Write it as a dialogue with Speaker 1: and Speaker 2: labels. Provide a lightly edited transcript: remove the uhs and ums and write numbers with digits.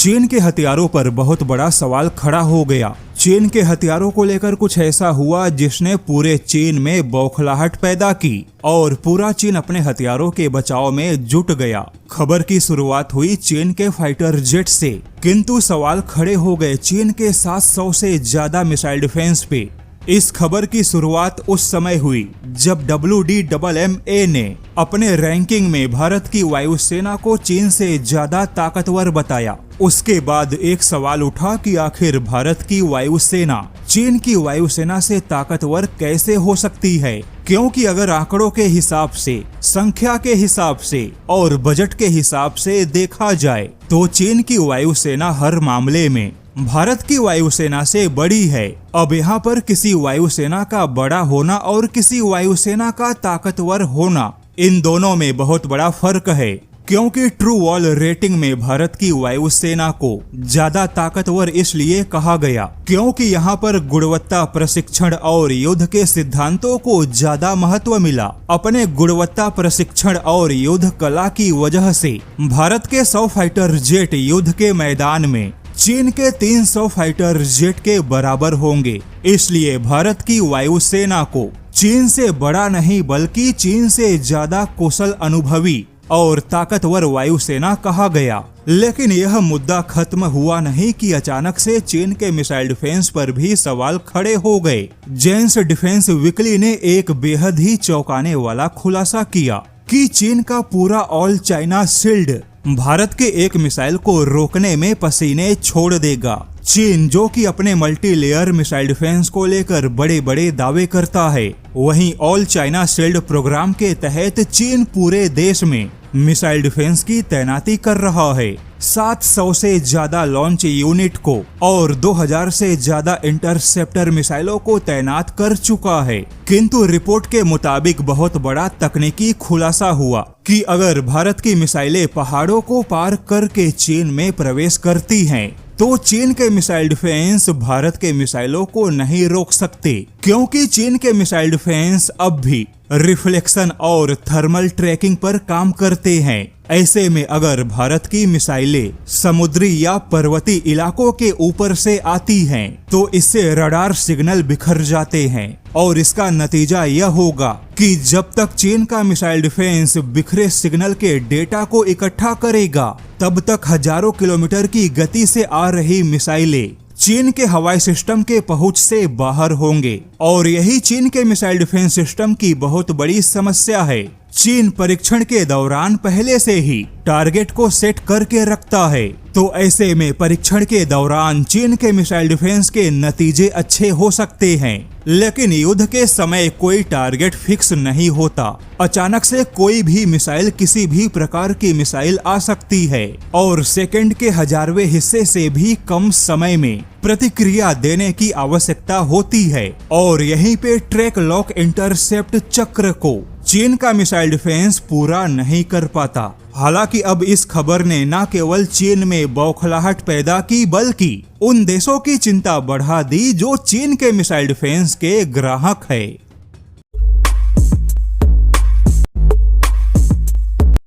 Speaker 1: चीन के हथियारों पर बहुत बड़ा सवाल खड़ा हो गया। चीन के हथियारों को लेकर कुछ ऐसा हुआ जिसने पूरे चीन में बौखलाहट पैदा की और पूरा चीन अपने हथियारों के बचाव में जुट गया। खबर की शुरुआत हुई चीन के फाइटर जेट से, किंतु सवाल खड़े हो गए चीन के 700 से ज्यादा मिसाइल डिफेंस पे। इस खबर की शुरुआत उस समय हुई जब WDMMA ने अपने रैंकिंग में भारत की वायुसेना को चीन से ज्यादा ताकतवर बताया। उसके बाद एक सवाल उठा कि आखिर भारत की वायुसेना चीन की वायुसेना से ताकतवर कैसे हो सकती है, क्योंकि अगर आंकड़ों के हिसाब से, संख्या के हिसाब से और बजट के हिसाब से देखा जाए तो चीन की वायुसेना हर मामले में भारत की वायुसेना से बड़ी है। अब यहाँ पर किसी वायुसेना का बड़ा होना और किसी वायुसेना का ताकतवर होना, इन दोनों में बहुत बड़ा फर्क है, क्योंकि ट्रू वॉल रेटिंग में भारत की वायुसेना को ज्यादा ताकतवर इसलिए कहा गया क्योंकि यहाँ पर गुणवत्ता, प्रशिक्षण और युद्ध के सिद्धांतों को ज्यादा महत्व मिला। अपने गुणवत्ता, प्रशिक्षण और युद्ध कला की वजह से भारत के 100 फाइटर जेट युद्ध के मैदान में चीन के 300 फाइटर जेट के बराबर होंगे। इसलिए भारत की वायुसेना को चीन से बड़ा नहीं बल्कि चीन से ज्यादा कुशल, अनुभवी और ताकतवर वायुसेना कहा गया। लेकिन यह मुद्दा खत्म हुआ नहीं कि अचानक से चीन के मिसाइल डिफेंस पर भी सवाल खड़े हो गए। जेन्स डिफेंस वीकली ने एक बेहद ही चौंकाने वाला खुलासा किया कि चीन का पूरा ऑल चाइना शील्ड भारत के एक मिसाइल को रोकने में पसीने छोड़ देगा। चीन जो कि अपने मल्टी लेयर मिसाइल डिफेंस को लेकर बड़े बड़े दावे करता है, वहीं ऑल चाइना शील्ड प्रोग्राम के तहत चीन पूरे देश में मिसाइल डिफेंस की तैनाती कर रहा है। 700 से ज्यादा लॉन्च यूनिट को और 2000 से ज्यादा इंटरसेप्टर मिसाइलों को तैनात कर चुका है। किंतु रिपोर्ट के मुताबिक बहुत बड़ा तकनीकी खुलासा हुआ कि अगर भारत की मिसाइलें पहाड़ों को पार करके चीन में प्रवेश करती हैं, तो चीन के मिसाइल डिफेंस भारत के मिसाइलों को नहीं रोक सकते, क्योंकि चीन के मिसाइल डिफेंस अब भी रिफ्लेक्शन और थर्मल ट्रैकिंग पर काम करते हैं। ऐसे में अगर भारत की मिसाइलें समुद्री या पर्वतीय इलाकों के ऊपर से आती हैं, तो इससे रडार सिग्नल बिखर जाते हैं और इसका नतीजा यह होगा कि जब तक चीन का मिसाइल डिफेंस बिखरे सिग्नल के डेटा को इकट्ठा करेगा, तब तक हजारों किलोमीटर की गति से आ रही मिसाइलें चीन के हवाई सिस्टम के पहुंच से बाहर होंगे। और यही चीन के मिसाइल डिफेंस सिस्टम की बहुत बड़ी समस्या है। चीन परीक्षण के दौरान पहले से ही टारगेट को सेट करके रखता है, तो ऐसे में परीक्षण के दौरान चीन के मिसाइल डिफेंस के नतीजे अच्छे हो सकते हैं, लेकिन युद्ध के समय कोई टारगेट फिक्स नहीं होता। अचानक से कोई भी मिसाइल, किसी भी प्रकार की मिसाइल आ सकती है और सेकंड के हजारवें हिस्से से भी कम समय में प्रतिक्रिया देने की आवश्यकता होती है। और यहीं पे ट्रैक लॉक इंटरसेप्ट चक्र को चीन का मिसाइल डिफेंस पूरा नहीं कर पाता। हालांकि अब इस खबर ने न केवल चीन में बौखलाहट पैदा की, बल्कि उन देशों की चिंता बढ़ा दी जो चीन के मिसाइल डिफेंस के ग्राहक है।